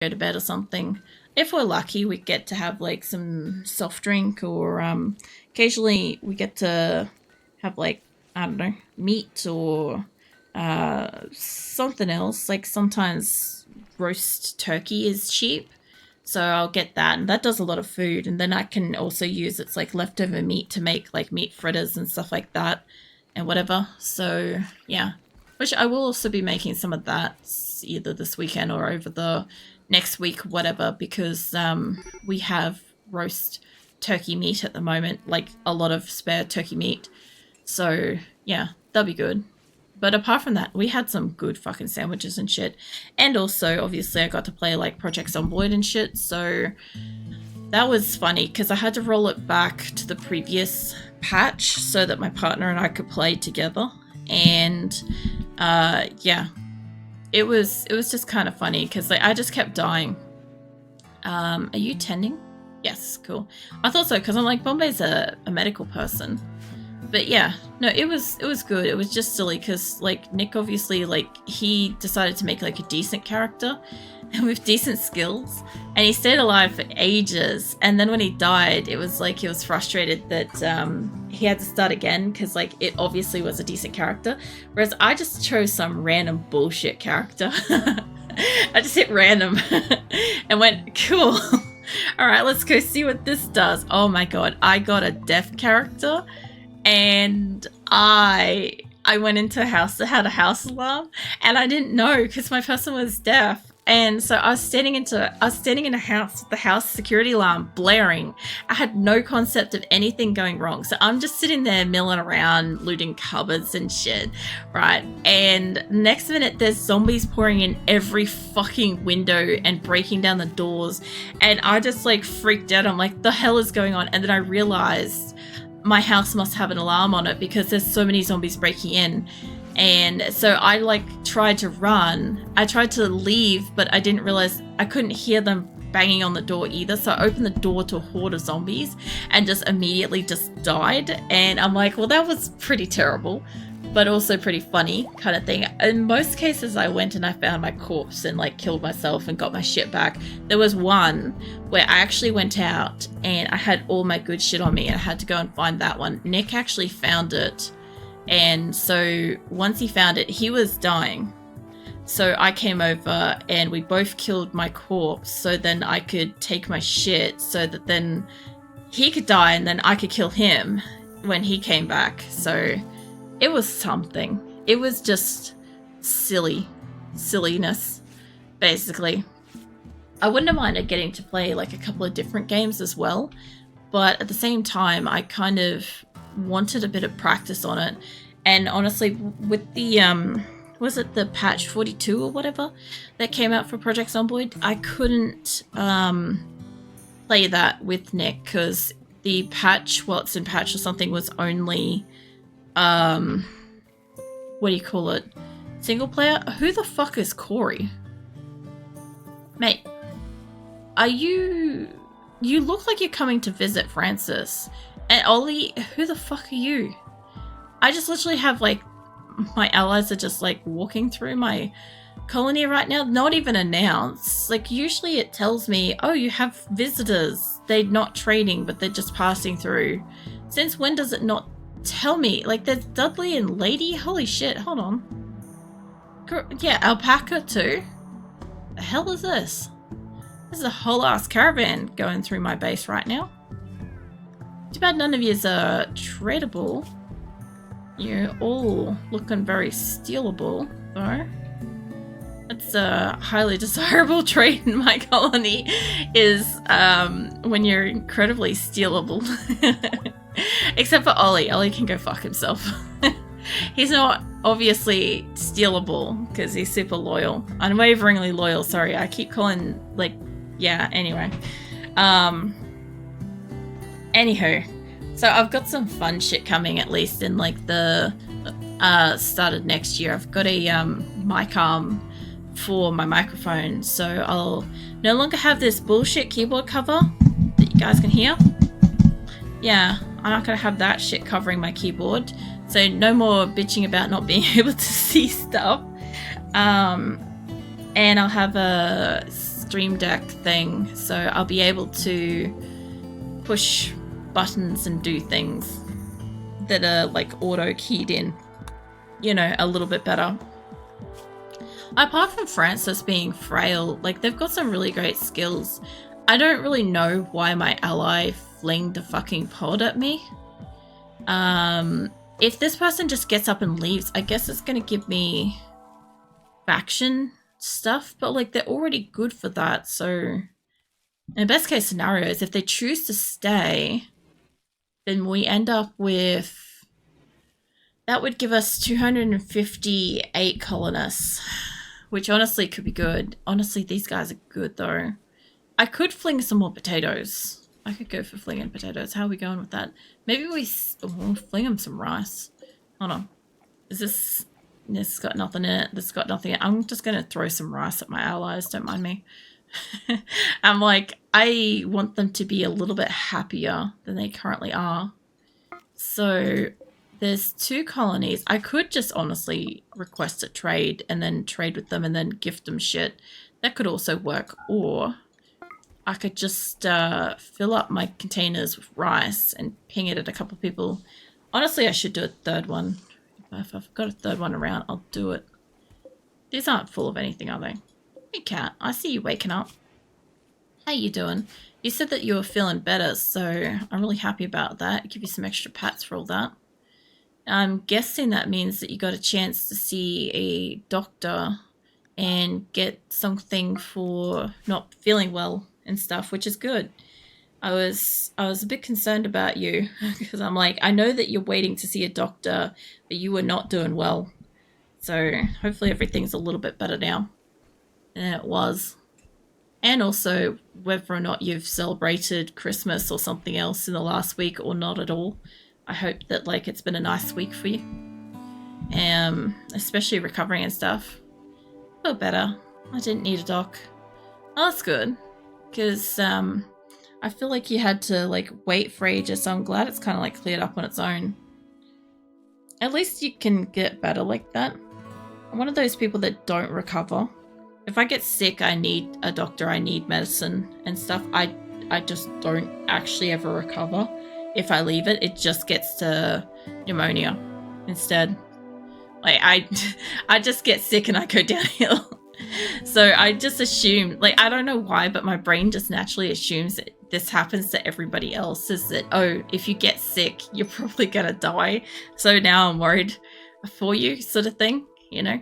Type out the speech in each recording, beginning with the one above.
go to bed or something. If we're lucky, we get to have like some soft drink, or occasionally we get to have like, I don't know, meat or something else. Like sometimes roast turkey is cheap, so I'll get that, and that does a lot of food. And then I can also use its like leftover meat to make like meat fritters and stuff like that, and whatever. So yeah, which I will also be making some of that either this weekend or over the next week, whatever, because we have roast turkey meat at the moment, like a lot of spare turkey meat. So yeah, that'll be good. But apart from that, we had some good fucking sandwiches and shit. And also, obviously, I got to play like Project Zomboid and shit. So that was funny because I had to roll it back to the previous patch so that my partner and I could play together. And yeah, it was just kind of funny because like I just kept dying. Are you tending? Yes, cool. I thought so because I'm like, Bombay's a medical person. But yeah, no, it was good. It was just silly because like Nick obviously like he decided to make like a decent character and with decent skills, and he stayed alive for ages. And then when he died, it was like he was frustrated that he had to start again because like it obviously was a decent character, whereas I just chose some random bullshit character. I just hit random and went cool. All right, let's go see what this does. Oh my god, I got a deaf character. And I went into a house that had a house alarm, and I didn't know because my person was deaf. And so I was standing in a house with the house security alarm blaring. I had no concept of anything going wrong. So I'm just sitting there milling around, looting cupboards and shit, right? And next minute there's zombies pouring in every fucking window and breaking down the doors. And I just like freaked out. I'm like, the hell is going on? And then I realized my house must have an alarm on it because there's so many zombies breaking in. And so I like tried to run. I tried to leave, but I didn't realize I couldn't hear them banging on the door either. So I opened the door to a horde of zombies and just immediately just died. And I'm like, well, that was pretty terrible, but also pretty funny kind of thing. In most cases, I went and I found my corpse and like killed myself and got my shit back. There was one where I actually went out and I had all my good shit on me and I had to go and find that one. Nick actually found it. And so once he found it, he was dying. So I came over and we both killed my corpse so then I could take my shit so that then he could die and then I could kill him when he came back. So it was something. It was just silliness, basically. I wouldn't have minded getting to play like a couple of different games as well, but at the same time, I kind of wanted a bit of practice on it. And honestly, with the was it the patch 42 or whatever that came out for Project Zomboid, I couldn't play that with Nick because the patch, well, it's in patch or something, was only what do you call it? Single player? Who the fuck is Corey? Mate, are you look like you're coming to visit Francis. And Ollie, who the fuck are you? I just literally have like my allies are just like walking through my colony right now, not even announced. Like usually it tells me, oh, you have visitors. They're not trading, but they're just passing through. Since when does it not tell me? Like there's Dudley and Lady. Holy shit, hold on. Yeah, Alpaca too. The hell is this? This is a whole ass caravan going through my base right now. Too bad none of yous are tradable. You're all looking very stealable, though. It's a highly desirable trait in my colony, is when you're incredibly stealable. Except for Ollie. Ollie can go fuck himself. He's not obviously stealable because he's super loyal. Unwaveringly loyal, sorry. I keep calling, like, yeah, anyway. Anywho. So I've got some fun shit coming, at least in like the start of next year. I've got a mic arm for my microphone, so I'll no longer have this bullshit keyboard cover that you guys can hear. Yeah, I'm not gonna have that shit covering my keyboard, so no more bitching about not being able to see stuff. And I'll have a Stream Deck thing, so I'll be able to push buttons and do things that are like auto keyed in, you know, a little bit better. Apart from Francis being frail, like they've got some really great skills. I don't really know why my ally flinged a fucking pod at me. If this person just gets up and leaves, I guess it's gonna give me faction stuff, but like they're already good for that. So in best case scenario is if they choose to stay, then we end up with, that would give us 258 colonists, which honestly could be good. Honestly, these guys are good though. I could fling some more potatoes. I could go for flinging potatoes. How are we going with that? Maybe we'll fling them some rice. Hold on. Is this... This has got nothing in it. This has got nothing in it. I'm just going to throw some rice at my allies. Don't mind me. I'm like, I want them to be a little bit happier than they currently are. So there's 2 colonies. I could just honestly request a trade and then trade with them and then gift them shit. That could also work. Or I could just fill up my containers with rice and ping it at a couple of people. Honestly, I should do a 3rd one. If I've got a 3rd one around, I'll do it. These aren't full of anything, are they? Hey, cat. I see you waking up. How you doing? You said that you were feeling better, so I'm really happy about that. I'll give you some extra pats for all that. I'm guessing that means that you got a chance to see a doctor and get something for not feeling well and stuff, which is good. I was a bit concerned about you because I'm like, I know that you're waiting to see a doctor, but you were not doing well. So hopefully everything's a little bit better now than it was. And also whether or not you've celebrated Christmas or something else in the last week or not at all. I hope that like it's been a nice week for you. Especially recovering and stuff. I feel better. I didn't need a doc. Oh, that's good. Because I feel like you had to like wait for ages, so I'm glad it's kind of like cleared up on its own. At least you can get better like that. I'm one of those people that don't recover. If I get sick, I need a doctor, I need medicine and stuff. I just don't actually ever recover. If I leave it, it just gets to pneumonia instead. Like I just get sick and I go downhill. So I just assume, like, I don't know why, but my brain just naturally assumes that this happens to everybody else, is that, oh, if you get sick, you're probably gonna die. So now I'm worried for you, sort of thing, you know?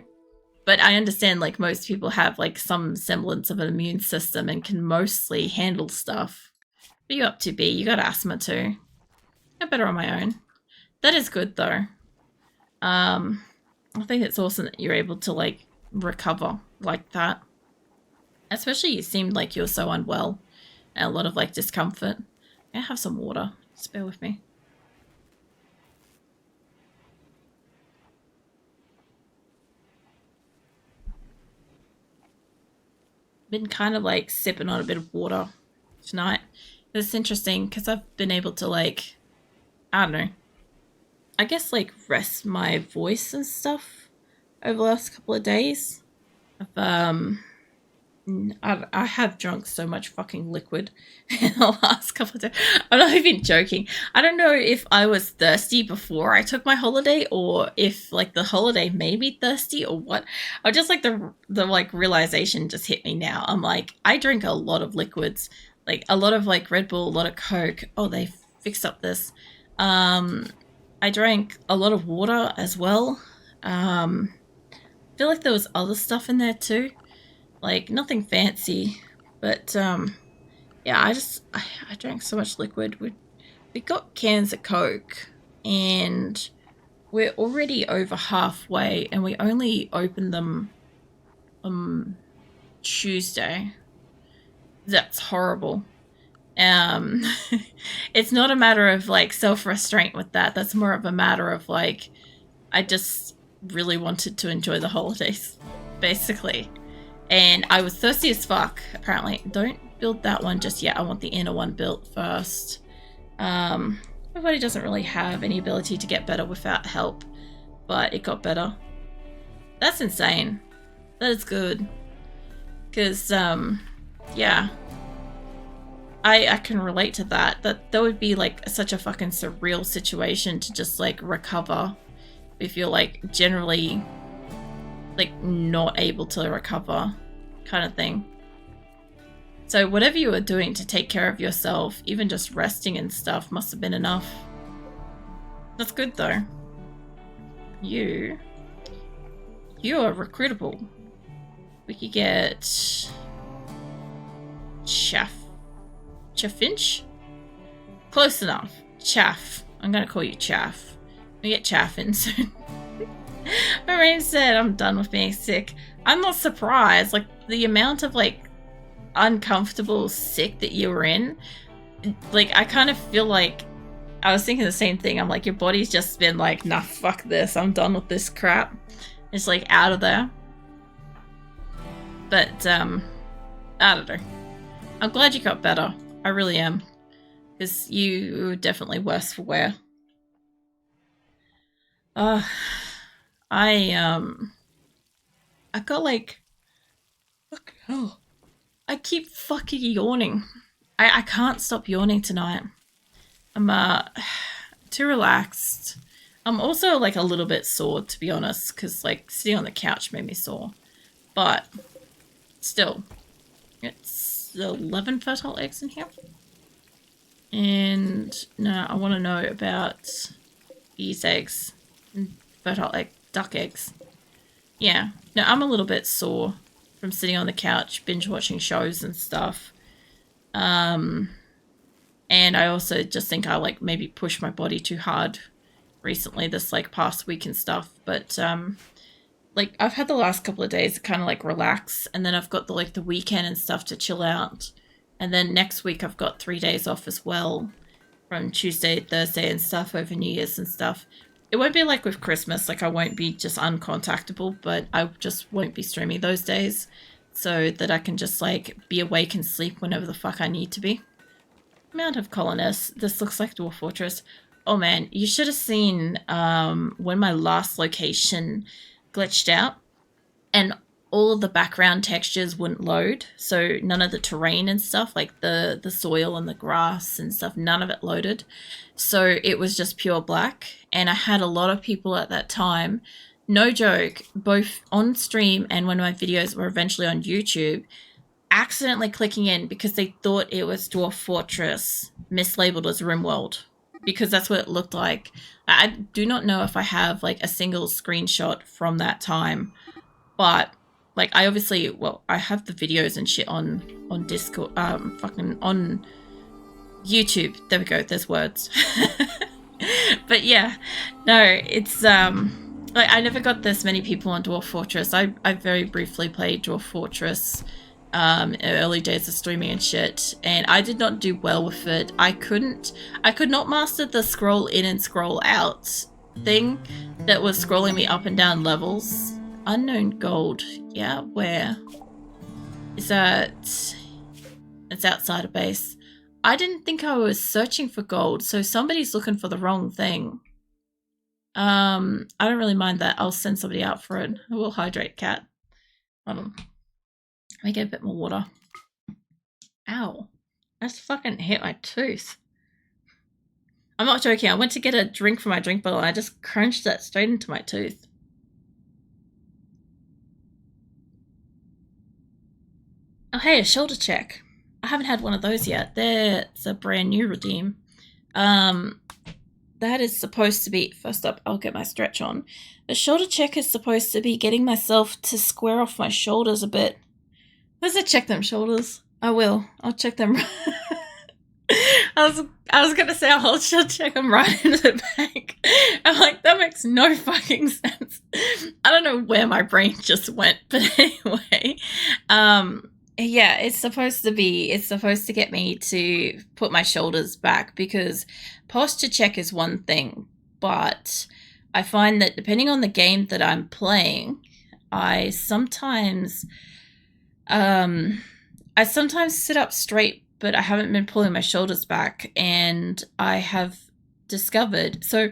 But I understand, like, most people have, like, some semblance of an immune system and can mostly handle stuff. What are you up to, B? You got asthma too. I'm better on my own. That is good, though. I think it's awesome that you're able to, like, recover like that. Especially you seemed like you were so unwell and a lot of like discomfort. I have some water. Just bear with me. Been kind of like sipping on a bit of water tonight. It's interesting because I've been able to like, I don't know, I guess like rest my voice and stuff over the last couple of days. I have drunk so much fucking liquid in the last couple of days. I'm not even joking. I don't know if I was thirsty before I took my holiday or if like the holiday made me thirsty or what. I just like the like realization just hit me now. I'm like, I drink a lot of liquids, like a lot of like Red Bull, a lot of Coke. Oh, they fixed up this. I drank a lot of water as well. I feel like there was other stuff in there too. Like, nothing fancy, but, yeah, I drank so much liquid. We got cans of Coke, and we're already over halfway, and we only opened them on Tuesday. That's horrible. It's not a matter of, like, self-restraint with that. That's more of a matter of, like, I just really wanted to enjoy the holidays, basically. And I was thirsty as fuck, apparently. Don't build that one just yet. I want the inner one built first. My body doesn't really have any ability to get better without help, but it got better. That's insane. That is good. Because, yeah, I can relate to that. That would be like such a fucking surreal situation to just like recover if you're like generally like not able to recover kind of thing. So whatever you were doing to take care of yourself, even just resting and stuff, must have been enough. That's good though. You are recruitable. We could get Chaffinch? Close enough. Chaff. I'm gonna call you Chaff. We get Chaffin soon. Marine said, I'm done with being sick. I'm not surprised. Like, the amount of, like, uncomfortable sick that you were in, like, I kind of feel like I was thinking the same thing. I'm like, your body's just been like, nah, fuck this. I'm done with this crap. It's, like, out of there. But, I don't know. I'm glad you got better. I really am. Because you were definitely worse for wear. I got like, fuck hell. I keep fucking yawning. I can't stop yawning tonight. I'm too relaxed. I'm also like a little bit sore, to be honest, because like sitting on the couch made me sore. But still, it's 11 fertile eggs in here. And no, I want to know about these eggs. Fertile egg, duck eggs. Yeah, no, I'm a little bit sore from sitting on the couch, binge watching shows and stuff. And I also just think I like maybe pushed my body too hard recently, this like past week and stuff. But like I've had the last couple of days to kind of like relax, and then I've got the weekend and stuff to chill out. And then next week I've got 3 days off as well, from Tuesday, Thursday and stuff over New Year's and stuff. It won't be like with Christmas, like I won't be just uncontactable, but I just won't be streaming those days so that I can just like be awake and sleep whenever the fuck I need to be. Amount of colonists. This looks like Dwarf Fortress. Oh man, you should have seen when my last location glitched out and all of the background textures wouldn't load. So none of the terrain and stuff, like the soil and the grass and stuff, none of it loaded. So it was just pure black. And I had a lot of people at that time, no joke, both on stream and when my videos were eventually on YouTube, accidentally clicking in because they thought it was Dwarf Fortress mislabeled as RimWorld, because that's what it looked like. I do not know if I have like a single screenshot from that time, but like I obviously, well, I have the videos and shit on Discord, fucking on YouTube. There we go, there's words. But yeah, no, it's like I never got this many people on Dwarf Fortress. I very briefly played Dwarf Fortress in early days of streaming and shit, and I did not do well with it. I could not master the scroll in and scroll out thing that was scrolling me up and down levels. Unknown gold. Yeah, where? Is that? It's outside of base. I didn't think I was searching for gold, so somebody's looking for the wrong thing. I don't really mind that. I'll send somebody out for it. I will hydrate cat. Hold on. Let me get a bit more water. Ow. I just fucking hit my tooth. I'm not joking. I went to get a drink from my drink bottle and I just crunched that straight into my tooth. Oh, hey, a shoulder check. I haven't had one of those yet. That's a brand new redeem. That is supposed to be... First up, I'll get my stretch on. The shoulder check is supposed to be getting myself to square off my shoulders a bit. Does it check them shoulders? I will. I'll check them. I was gonna say I'll check them right into the back. I'm like, that makes no fucking sense. I don't know where my brain just went, but anyway, yeah, it's supposed to get me to put my shoulders back, because posture check is one thing, but I find that depending on the game that I'm playing, I sometimes sit up straight, but I haven't been pulling my shoulders back, and I have discovered, so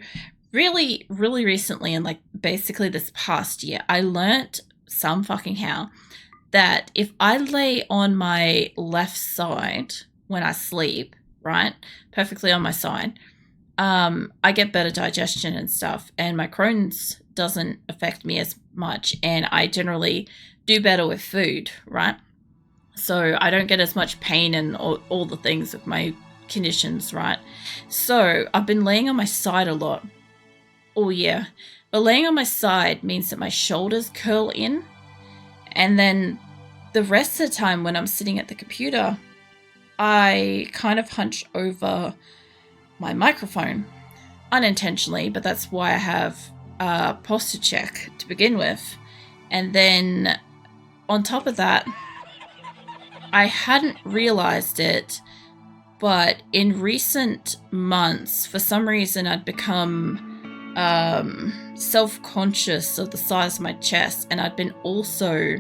really, really recently, in like basically this past year, I learnt some fucking how that if I lay on my left side when I sleep, right, perfectly on my side, I get better digestion and stuff, and my Crohn's doesn't affect me as much, and I generally do better with food, right? So I don't get as much pain and all the things with my conditions, right? So I've been laying on my side a lot. Oh yeah. But laying on my side means that my shoulders curl in, and then the rest of the time when I'm sitting at the computer, I kind of hunch over my microphone unintentionally, but that's why I have a posture check to begin with. And then on top of that, I hadn't realized it, but in recent months, for some reason, I'd become self-conscious of the size of my chest, and I'd been also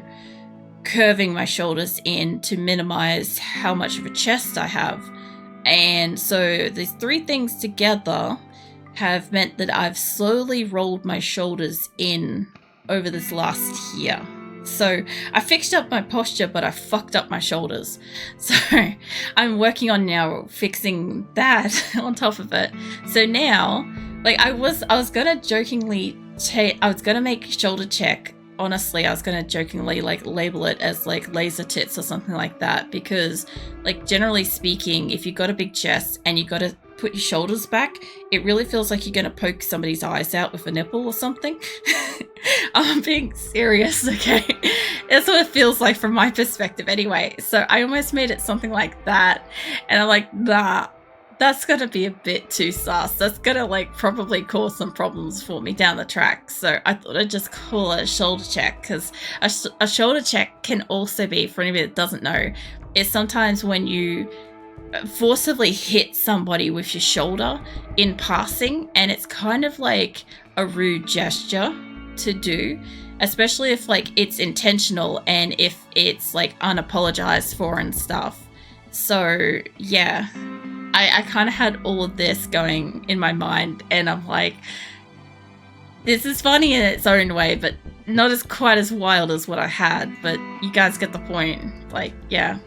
curving my shoulders in to minimize how much of a chest I have. And so these three things together have meant that I've slowly rolled my shoulders in over this last year. So I fixed up my posture, but I fucked up my shoulders. So I'm working on now fixing that on top of it. So now, like I was gonna jokingly I was gonna make shoulder check. Honestly, I was gonna jokingly like label it as like laser tits or something like that, because like generally speaking, if you've got a big chest and you got to put your shoulders back, it really feels like you're gonna poke somebody's eyes out with a nipple or something. I'm being serious, okay? That's what it feels like from my perspective anyway. So I almost made it something like that, and I'm like, nah, that's gonna be a bit too sus. That's gonna like probably cause some problems for me down the track. So I thought I'd just call it a shoulder check, because a shoulder check can also be, for anybody that doesn't know, is sometimes when you forcibly hit somebody with your shoulder in passing, and it's kind of like a rude gesture to do, especially if like it's intentional and if it's like unapologized for and stuff. So yeah, I kind of had all of this going in my mind, and I'm like, this is funny in its own way, but not as quite as wild as what I had. But you guys get the point. Like, yeah.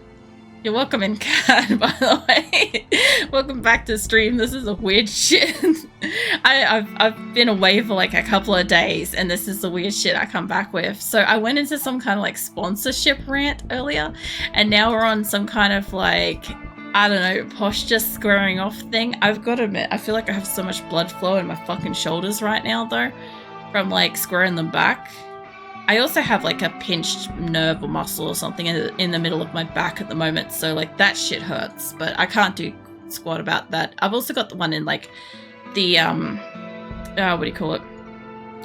You're welcome in, Kat, by the way. Welcome back to the stream. This is a weird shit. I've been away for like a couple of days, and this is the weird shit I come back with. So I went into some kind of like sponsorship rant earlier, and now we're on some kind of like, I don't know, posture squaring off thing. I've got to admit, I feel like I have so much blood flow in my fucking shoulders right now, though, from like squaring them back. I also have like a pinched nerve or muscle or something in the middle of my back at the moment, so like that shit hurts, but I can't do squat about that. I've also got the one in like the what do you call it,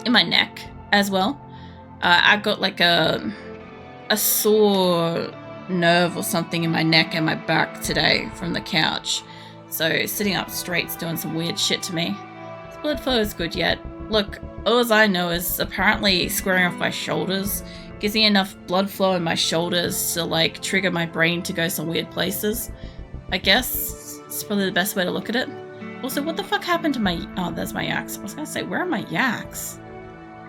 in my neck as well. I've got like a sore nerve or something in my neck and my back today from the couch, so sitting up straight's doing some weird shit to me. This blood flow is good yet. Look, all I know is apparently squaring off my shoulders gives me enough blood flow in my shoulders to like trigger my brain to go some weird places. I guess it's probably the best way to look at it. Also, what the fuck happened to my... Oh, there's my yaks. I was gonna say, where are my yaks?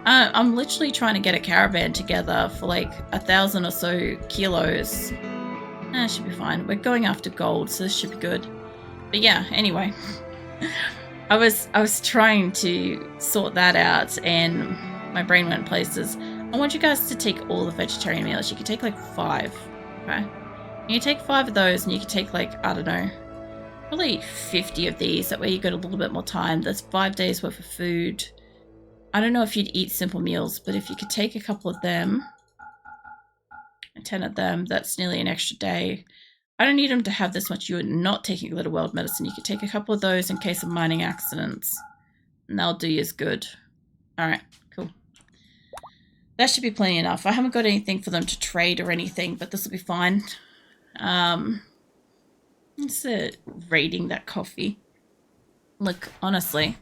I'm literally trying to get a caravan together for like 1,000 or so kilos. It should be fine. We're going after gold, so this should be good. But yeah, anyway. I was trying to sort that out, and my brain went places. I want you guys to take all the vegetarian meals. You can take like 5, okay? You take 5 of those, and you can take like, I don't know, probably 50 of these. That way you got a little bit more time. That's 5 days worth of food. I don't know if you'd eat simple meals, but if you could take a couple of them, and 10 of them, that's nearly an extra day. I don't need them to have this much. You're not taking a little world medicine. You could take a couple of those in case of mining accidents, and that'll do you as good. Alright, cool. That should be plenty enough. I haven't got anything for them to trade or anything, but this will be fine. It's raiding that coffee. Look, honestly,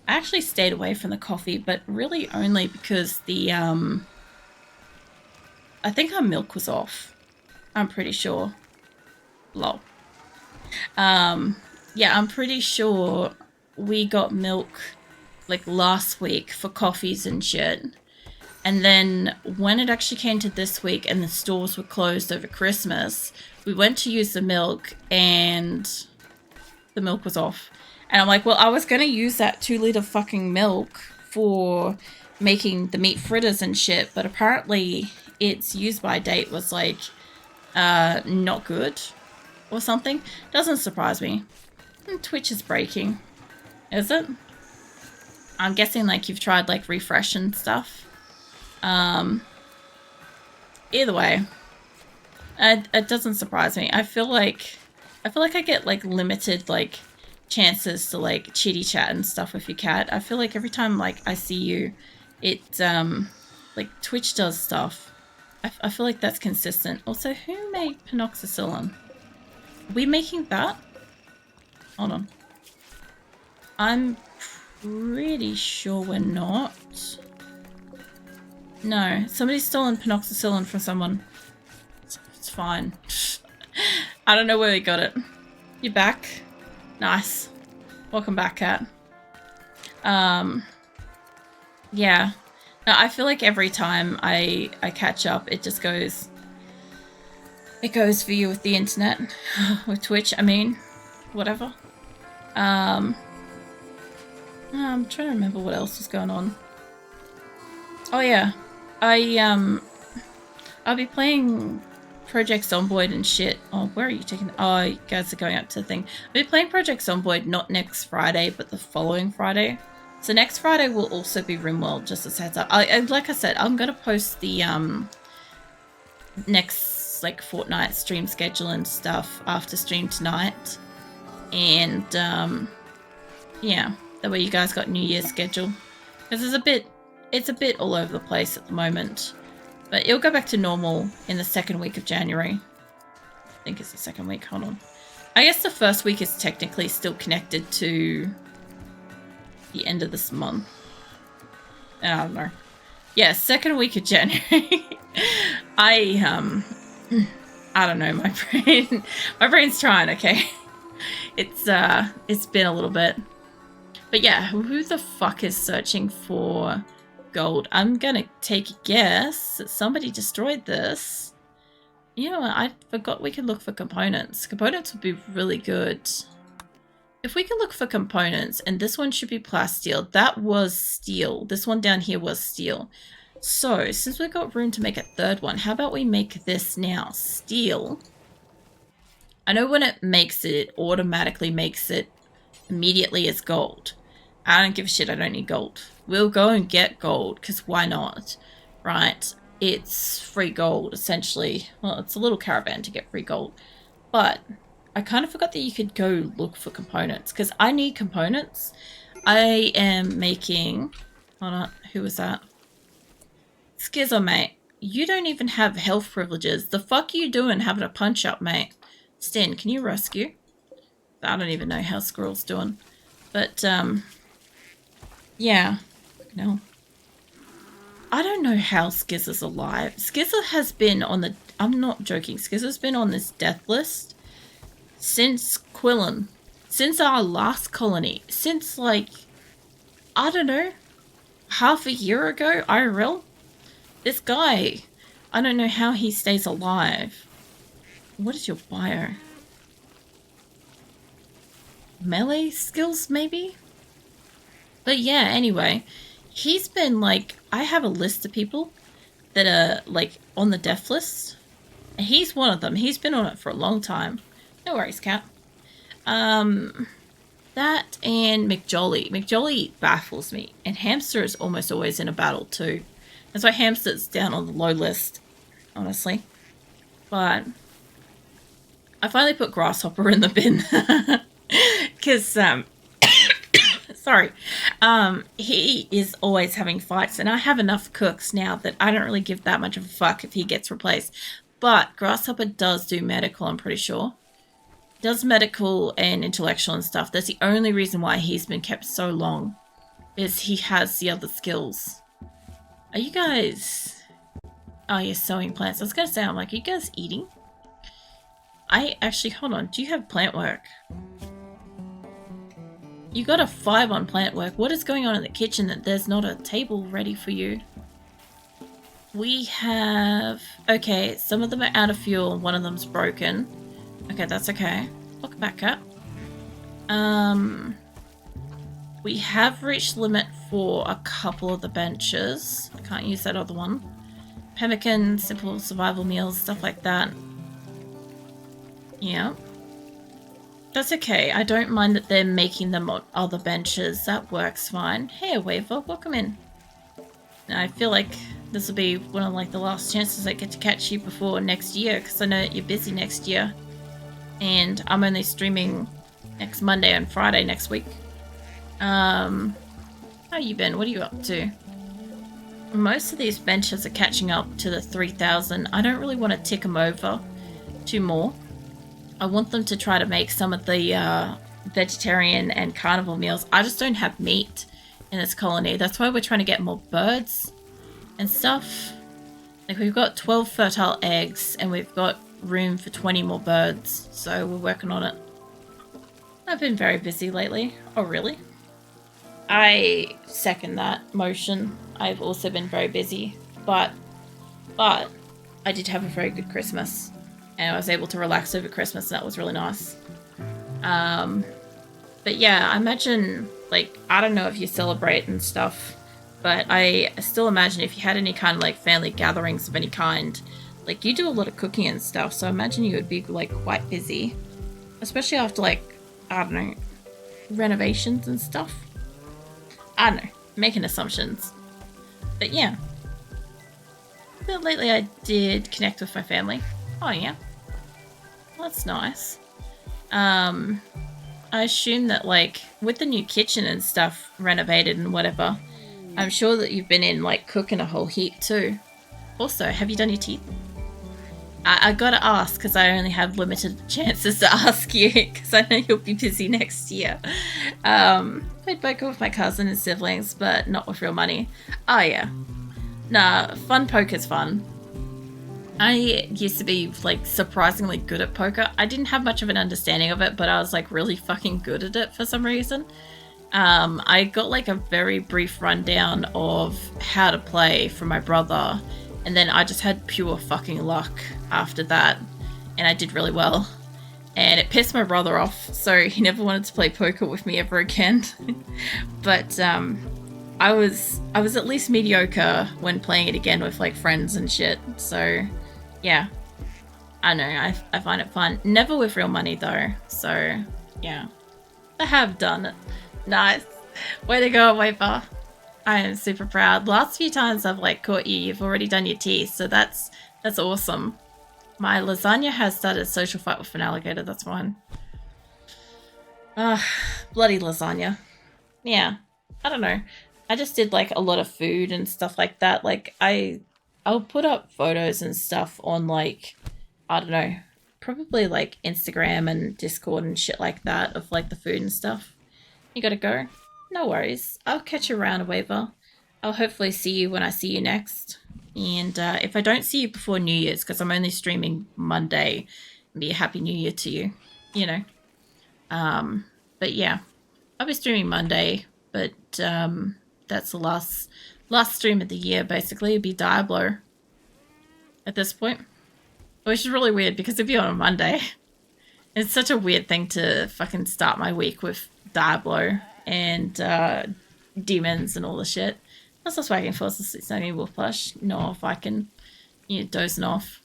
I actually stayed away from the coffee, but really only because the, I think our milk was off. I'm pretty sure. Lol. Yeah, I'm pretty sure we got milk like last week for coffees and shit. And then when it actually came to this week and the stores were closed over Christmas, we went to use the milk and the milk was off. And I'm like, well, I was going to use that 2-liter fucking milk for making the meat fritters and shit, but apparently its use by date was like not good or something. Doesn't surprise me. Twitch is breaking. Is it? I'm guessing like you've tried like refresh and stuff. Either way, it doesn't surprise me. I feel like I get like limited like chances to like chitty chat and stuff with your cat. I feel like every time like I see you, it like Twitch does stuff. I feel like that's consistent. Also, who made penoxycyllin? Are we making that? Hold on. I'm pretty sure we're not. No, somebody's stolen penoxycyllin from someone. It's fine. I don't know where we got it. You're back? Nice. Welcome back, cat. Yeah. No, I feel like every time I catch up, it just goes... It goes for you with the internet. With Twitch, I mean. Whatever. I'm trying to remember what else was going on. Oh yeah. I'll be playing Project Zomboid and shit. Oh, where are you taking? Oh, you guys are going up to the thing. I'll be playing Project Zomboid not next Friday, but the following Friday. So next Friday will also be RimWorld, just as a heads up. Like I said, I'm gonna post the next like fortnight stream schedule and stuff after stream tonight. And yeah, that way you guys got New Year's schedule. Because it's a bit all over the place at the moment. But it'll go back to normal in the second week of January. I think it's the second week. Hold on. I guess the first week is technically still connected to the end of this month. I don't know. Yeah, second week of January. I don't know, my brain's trying, okay? It's been a little bit. But yeah, who the fuck is searching for gold? I'm gonna take a guess that somebody destroyed this. You know what? I forgot we could look for components. Components would be really good. If we can look for components, and this one should be plasteel. That was steel. This one down here was steel. So, since we've got room to make a third one, how about we make this now steel? I know when it makes it, it automatically makes it immediately as gold. I don't give a shit, I don't need gold. We'll go and get gold, because why not? Right? It's free gold, essentially. Well, it's a little caravan to get free gold. But I kind of forgot that you could go look for components, because I need components. I am making... Hold on, who was that? Skizzer, mate. You don't even have health privileges. The fuck are you doing having a punch up, mate? Stan, can you rescue? I don't even know how Squirrel's doing. But, yeah. No. I don't know how Skizzer's alive. Skizzer has been on the... I'm not joking. Skizzer's been on this death list since Quillen. Since our last colony. Since, like, I don't know, half a year ago, IRL. This guy, I don't know how he stays alive. What is your bio? Melee skills, maybe? But yeah, anyway, he's been like, I have a list of people that are like on the death list. And he's one of them. He's been on it for a long time. No worries, cat. That and McJolly. McJolly baffles me. And Hamster is almost always in a battle too. That's why Hamster's down on the low list, honestly. But I finally put Grasshopper in the bin. Because, sorry, he is always having fights. And I have enough cooks now that I don't really give that much of a fuck if he gets replaced. But Grasshopper does do medical, I'm pretty sure. Does medical and intellectual and stuff. That's the only reason why he's been kept so long. Is he has the other skills. Are you guys... Oh, you're sowing plants. I was going to say, I'm like, are you guys eating? I actually... Hold on. Do you have plant work? You got a 5 on plant work. What is going on in the kitchen that there's not a table ready for you? We have... Okay, some of them are out of fuel. One of them's broken. Okay, that's okay. Look back up. We have reached limit for a couple of the benches. I can't use that other one. Pemmican, simple survival meals, stuff like that. Yeah. That's okay. I don't mind that they're making them on other benches. That works fine. Hey, Waver, welcome in. I feel like this will be one of like the last chances I get to catch you before next year, because I know that you're busy next year. And I'm only streaming next Monday and Friday next week. How you been? What are you up to? Most of these benches are catching up to the 3,000. I don't really want to tick them over 2 more. I want them to try to make some of the vegetarian and carnivore meals. I just don't have meat in this colony. That's why we're trying to get more birds and stuff. Like, we've got 12 fertile eggs and we've got room for 20 more birds. So we're working on it. I've been very busy lately. Oh, really? I second that motion. I've also been very busy, but I did have a very good Christmas, and I was able to relax over Christmas, and that was really nice. But yeah, I imagine, like, I don't know if you celebrate and stuff, but I still imagine if you had any kind of, like, family gatherings of any kind, like, you do a lot of cooking and stuff, so I imagine you would be, like, quite busy, especially after, like, I don't know, renovations and stuff. I don't know, making assumptions. But yeah. But lately I did connect with my family. Oh yeah. Well, that's nice. I assume that, like, with the new kitchen and stuff renovated and whatever, I'm sure that you've been in, like, cooking a whole heap too. Also, have you done your teeth? I gotta ask, because I only have limited chances to ask you, because I know you'll be busy next year. Played poker with my cousin and siblings, but not with real money. Oh yeah. Nah, fun poker's fun. I used to be, like, surprisingly good at poker. I didn't have much of an understanding of it, but I was, like, really fucking good at it for some reason. I got, like, a very brief rundown of how to play from my brother, and then I just had pure fucking luck after that, and I did really well. And it pissed my brother off, so he never wanted to play poker with me ever again. But I was at least mediocre when playing it again with, like, friends and shit. So yeah, I know, I find it fun. Never with real money though. So yeah, I have done it. Nice, way to go, Wafer. I am super proud. Last few times I've, like, caught you, you've already done your teeth, so that's awesome. My lasagna has started a social fight with an alligator, that's fine. Bloody lasagna. Yeah, I don't know. I just did, like, a lot of food and stuff like that. Like, I'll put up photos and stuff on, like, I don't know, probably, like, Instagram and Discord and shit like that of, like, the food and stuff. You gotta go? No worries. I'll catch you around, Waver. I'll hopefully see you when I see you next. And if I don't see you before New Year's, because I'm only streaming Monday, be a Happy New Year to you, you know. But yeah, I'll be streaming Monday, but that's the last stream of the year, basically. It'd be Diablo at this point. Which is really weird, because it'd be on a Monday. It's such a weird thing to fucking start my week with Diablo and demons and all the shit. That's not why I can force asleep snuggy wolf plush. No, if I can, you know, dozing off.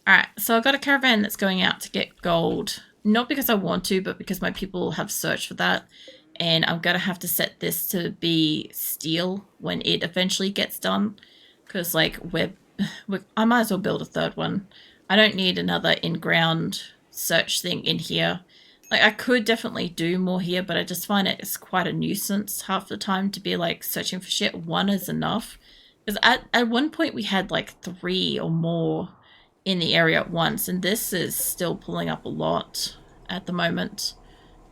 Alright, so I've got a caravan that's going out to get gold. Not because I want to, but because my people have searched for that. And I'm going to have to set this to be steel when it eventually gets done. Because, like, I might as well build a third one. I don't need another in-ground search thing in here. Like, I could definitely do more here, but I just find it's quite a nuisance half the time to be, like, searching for shit. One is enough. Because at one point we had, like, 3 or more in the area at once, and this is still pulling up a lot at the moment.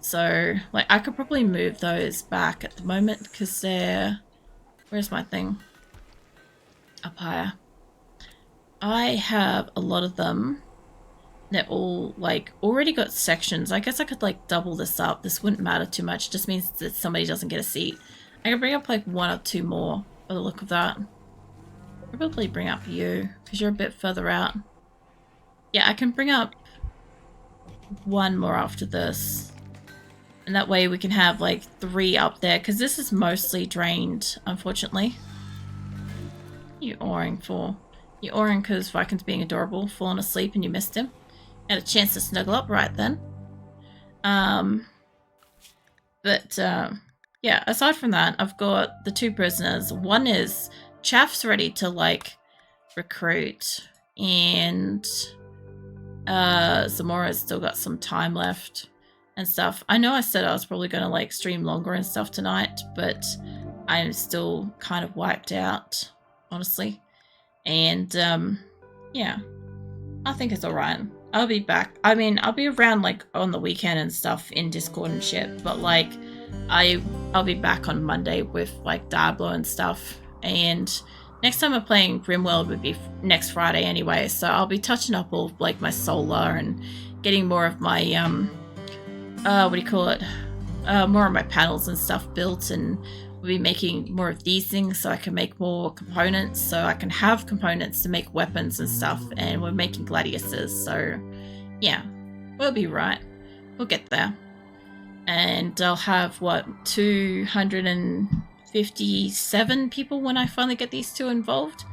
So, like, I could probably move those back at the moment, because they're... Where's my thing? Up higher. I have a lot of them. They're all, like, already got sections. I guess I could, like, double this up. This wouldn't matter too much. It just means that somebody doesn't get a seat. I could bring up, like, 1 or 2 more by the look of that. probably bring up you, because you're a bit further out. Yeah, I can bring up one more after this. And that way we can have like 3 up there, because this is mostly drained, unfortunately. You oaring for? You oaring because Viking's being adorable, fallen asleep and you missed him. Had a chance to snuggle up right then. Yeah, aside from that, I've got the 2 prisoners. One is Chaff's ready to like recruit, and Zamora's still got some time left and stuff. I know I said I was probably going to like stream longer and stuff tonight, but I'm still kind of wiped out, honestly. And yeah, I think it's alright. I'll be back. I mean, I'll be around like on the weekend and stuff in Discord and shit, but like I'll be back on Monday with like Diablo and stuff. And next time I'm playing RimWorld would be next Friday anyway, so I'll be touching up all like my solar and getting more of my what do you call it? More of my panels and stuff built, and we'll be making more of these things so I can make more components, so I can have components to make weapons and stuff, and we're making gladiuses, so yeah, we'll be right. We'll get there. And I'll have, what, 257 people when I finally get these 2 involved?